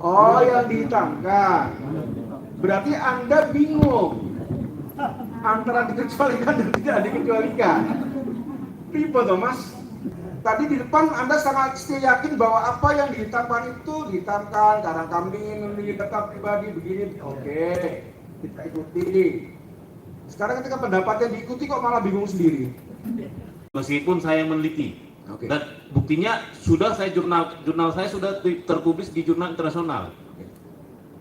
Oh, yang dihitamkan. Berarti Anda bingung antara dikecualikan dan tidak dikecualikan. Tipe toh Mas. Tadi di depan Anda sangat yakin bahwa apa yang dihitamkan itu dihitamkan karena kami ingin memilih data pribadi begini. Oke, kita ikuti. Sekarang ketika pendapatnya diikuti kok malah bingung sendiri. Meskipun saya meneliti, dan buktinya sudah saya jurnal saya sudah terpublis di jurnal internasional.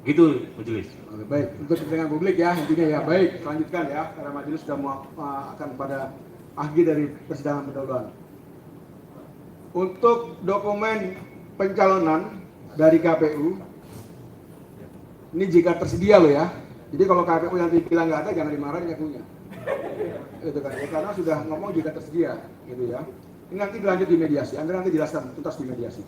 Gitu, majelis. Oke, baik, untuk kepentingan publik ya intinya ya. Baik, lanjutkan ya karena majelis sudah akan pada akhir dari persidangan pendahuluan. Untuk dokumen pencalonan dari KPU, ini jika tersedia loh ya. Jadi kalau KPU yang bilang nggak ada jangan dimarahin ngakunya. Itu kan ya, karena sudah ngomong jika tersedia, gitu ya. Ini nanti dilanjut di mediasi. Anda nanti jelaskan tuntas di mediasi.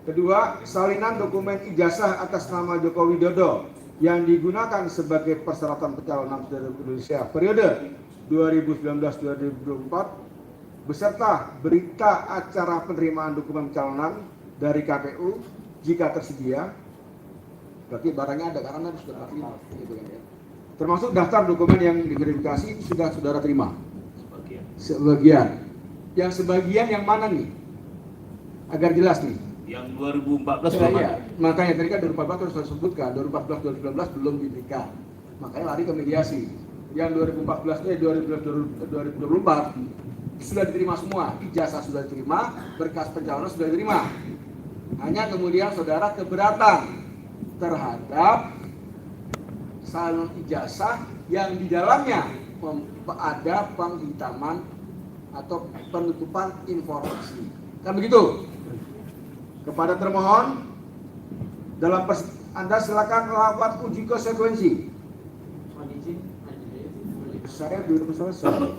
Kedua, salinan dokumen ijazah atas nama Joko Widodo yang digunakan sebagai persyaratan pencalonan Presiden Indonesia periode 2019-2024 beserta berita acara penerimaan dokumen pencalonan dari KPU jika tersedia. Berarti barangnya ada karena sudah terima, gitu kan ya. Termasuk daftar dokumen yang diverifikasi sudah saudara terima. Sebagian. Yang sebagian yang mana nih? Agar jelas nih. Yang 2014 ya. Makanya tadi kan 2014 harus saya sebutkan, 2014 2019 belum diberikan. Makanya lari ke mediasi. Yang 2014 2024 sudah diterima semua, ijazah sudah diterima, berkas pencalonan sudah diterima. Hanya kemudian saudara keberatan terhadap salin ijazah yang di dalamnya ada penghitaman atau penutupan informasi. Kan begitu? Kepada termohon, dalam Anda silakan melakukan uji konsekuensi. Saya belum selesai.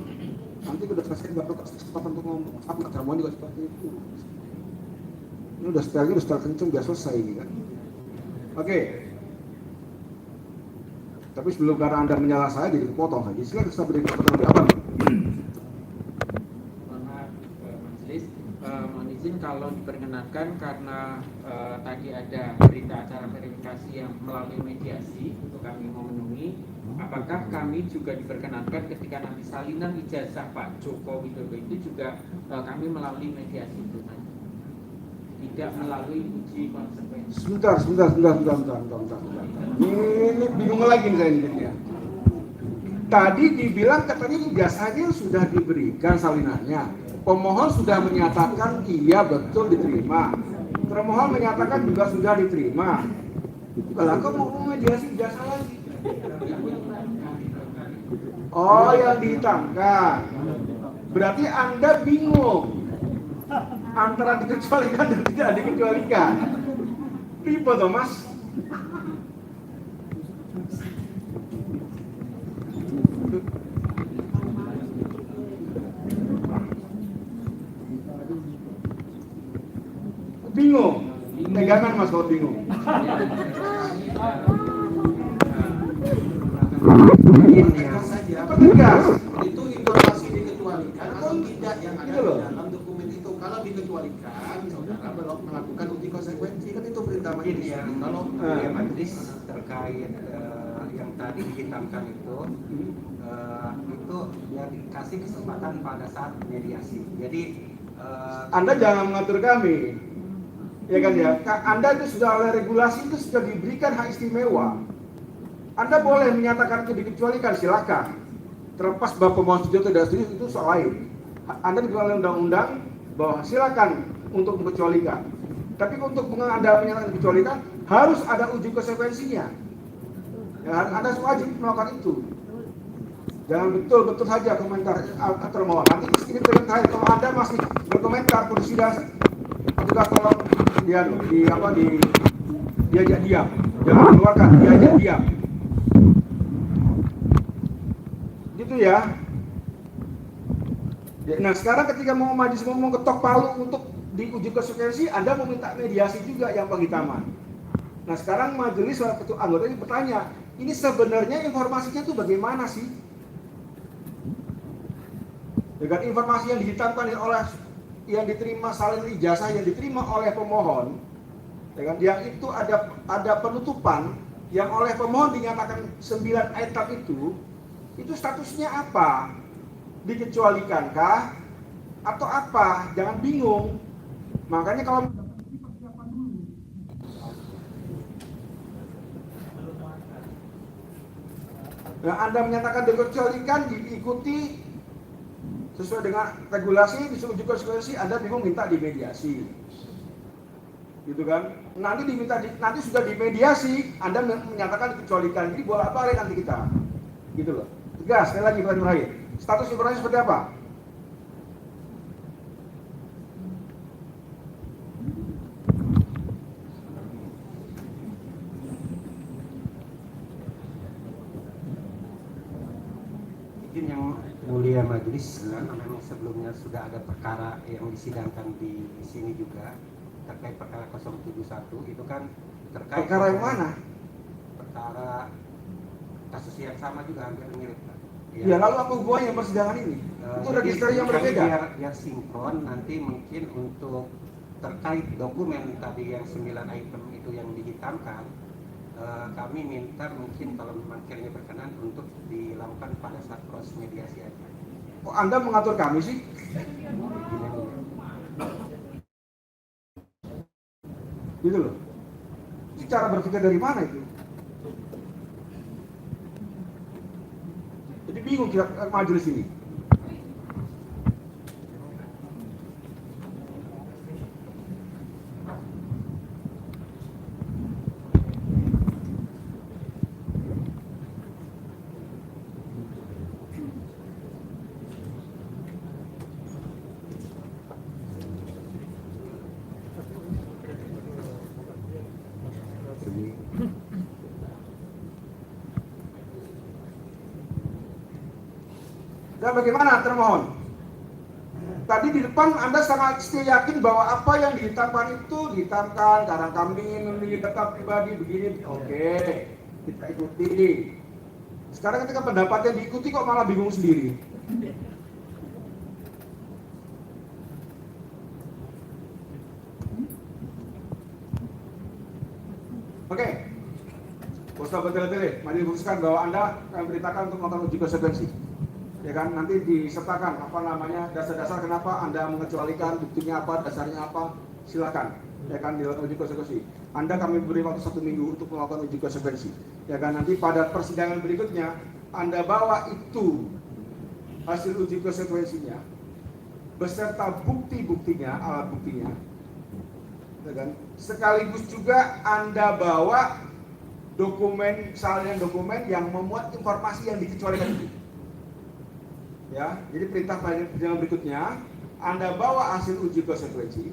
Nanti udah selesai nggak perlu kesempatan untuk ngomong. Aku termohon juga seperti itu. Ini udah setel kenceng biar selesai ini kan. Oke. Tapi sebelum karena Anda menyala saya jadi kepotong lagi. Silakan kita beri kesempatan apa? Mohon izin kalau diperkenankan karena tadi ada berita acara verifikasi yang melalui mediasi untuk kami memenuhi, apakah kami juga diperkenankan ketika nanti salinan ijazah Pak Joko Widodo itu juga kami melalui mediasi itu, tidak melalui uji konsekuensi. Sebentar. Ini bingung lagi nih saya ini ya. Tadi dibilang katanya ijazahnya sudah diberikan salinannya. Pemohon sudah menyatakan iya betul diterima. Termohon menyatakan juga sudah diterima. Kalau kok mau mediasi ijazah lagi? Oh, yang dihitamkan. Berarti Anda bingung antara dikecualikan dan tidak dikecualikan. Tipe toh Mas. Bingung. Pegangan Mas kalau bingung. Tegas. Itu informasi dikecualikan atau tidak yang ada di dalam dokumen itu. Kalau dikecualikan, saudara melakukan uji konsekuensi, kan itu perintah majelis. Kalau majelis terkait yang tadi dihitamkan itu ya dikasih kesempatan pada saat mediasi. Jadi Anda jangan mengatur kami. Ya kan ya, Anda itu sudah oleh regulasi itu sudah diberikan hak istimewa. Anda boleh menyatakan itu dikecualikan, silakan. Terlepas bahwa pemohon setuju atau tidak setuju itu soal lain. Anda diberikan oleh undang-undang bahwa silakan untuk mengecualikan. Tapi untuk Anda menyatakan dikecualikan harus ada uji konsekuensinya. Ya, Anda wajib melakukan itu. Jangan betul-betul saja komentar termohon. Nanti ini terakhir kalau Anda masih berkomentar persidangan, juga tolong diajak diam. Jangan keluarkan, diajak diam. Gitu ya. Nah sekarang ketika mau majelis mau ketok palu untuk diuji konsekuensi, Anda meminta mediasi juga yang penghitaman. Nah sekarang majelis ketua anggota ini bertanya, ini sebenarnya informasinya itu bagaimana sih? Dengan informasi yang dihitamkan oleh yang diterima salin ijazah yang diterima oleh pemohon Ya kan? Yang itu ada penutupan yang oleh pemohon dinyatakan 9 item itu statusnya apa? Dikecualikankah atau apa? Jangan bingung. Makanya kalau Anda menyatakan dikecualikan, diikuti sesuai dengan regulasi, disuruh uji konsekuensi, Anda bingung minta dimediasi. Gitu kan? Nanti sudah dimediasi, Anda menyatakan dikecualikan. Jadi bolak-balik nanti kita. Gitu loh. Tegas, sekali lagi Ibrahim Rahim. Status informasi seperti apa? Izin yang mulia majelis, karena memang sebelumnya sudah ada perkara yang disidangkan di sini juga terkait perkara 071 itu kan terkait Perkara yang mana? perkara kasus yang sama juga hampir mirip Pak. Ya, lalu apa hubungannya persidangan ini? Itu register yang berbeda. Biar sinkron nanti mungkin untuk terkait dokumen tadi yang 9 item itu yang dihitamkan, kami minta mungkin kalau memang kiranya berkenan untuk dilakukan pada saat proses mediasi aja. Kok Anda mengatur kami sih? Gitu loh. Itu cara berpikir dari mana itu? Jadi bingung kita majelis ini. Dan bagaimana termohon? Tadi di depan Anda sangat yakin bahwa apa yang dihitamkan itu dihitamkan karena kami memiliki data pribadi begini. Oke, kita ikuti. Sekarang ketika pendapatnya diikuti kok malah bingung sendiri. Oke, Ustaz bertele-tele, mari diputuskan bahwa Anda akan beritakan untuk melakukan uji konsekuensi. Ya kan, nanti disertakan apa namanya dasar-dasar kenapa Anda mengecualikan, buktinya apa, dasarnya apa, silakan. Ya kan, dilakukan uji konsekuensi. Anda kami beri waktu 1 minggu untuk melakukan uji konsekuensi. Ya kan, nanti pada persidangan berikutnya Anda bawa itu hasil uji konsekuensinya beserta bukti-buktinya, alat buktinya. Ya kan? Sekaligus juga Anda bawa dokumen, salinan dokumen yang memuat informasi yang dikecualikan itu. Ya, jadi perintah persidangan berikutnya Anda bawa hasil uji konsekuensi,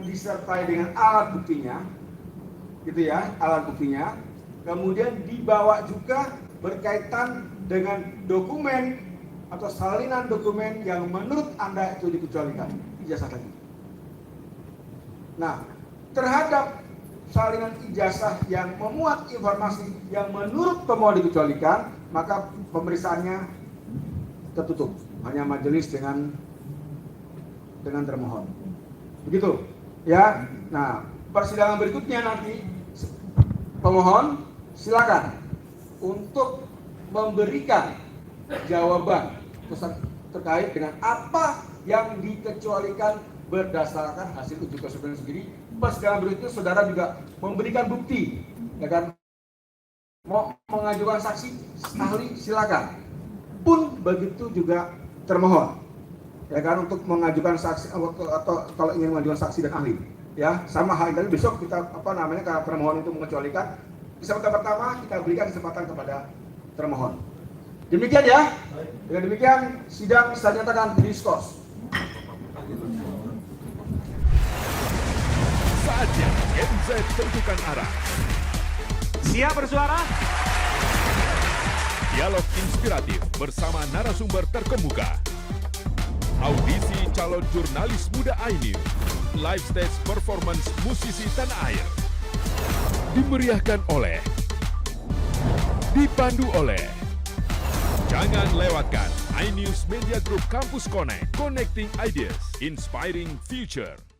disertai dengan alat buktinya, gitu ya, alat buktinya. Kemudian dibawa juga berkaitan dengan dokumen atau salinan dokumen yang menurut Anda itu dikecualikan, ijazah tadi. Nah, terhadap salinan ijazah yang memuat informasi yang menurut pemohon dikecualikan, maka pemeriksaannya tertutup, hanya majelis dengan termohon. Begitu, ya. Nah, persidangan berikutnya nanti pemohon silakan untuk memberikan jawaban terkait dengan apa yang dikecualikan berdasarkan hasil uji konsekuensi sendiri. Persidangan berikutnya saudara juga memberikan bukti, ya kan? Mau mengajukan saksi ahli silakan. Pun begitu juga termohon, ya kan, untuk mengajukan saksi atau kalau ingin mengajukan saksi dan ahli, ya sama hal ini. Besok kita kalau termohon itu mengecualikan, kesempatan pertama kita berikan kesempatan kepada termohon. Demikian ya. Dengan demikian sidang saya nyatakan diskors. Saatnya Gen Z tentukan arah. Siap bersuara? Dialog inspiratif bersama narasumber terkemuka. Audisi calon jurnalis muda iNews. Live stage performance musisi tanah air. Dimeriahkan oleh, dipandu oleh. Jangan lewatkan iNews Media Group Campus Connect. Connecting Ideas, Inspiring Future.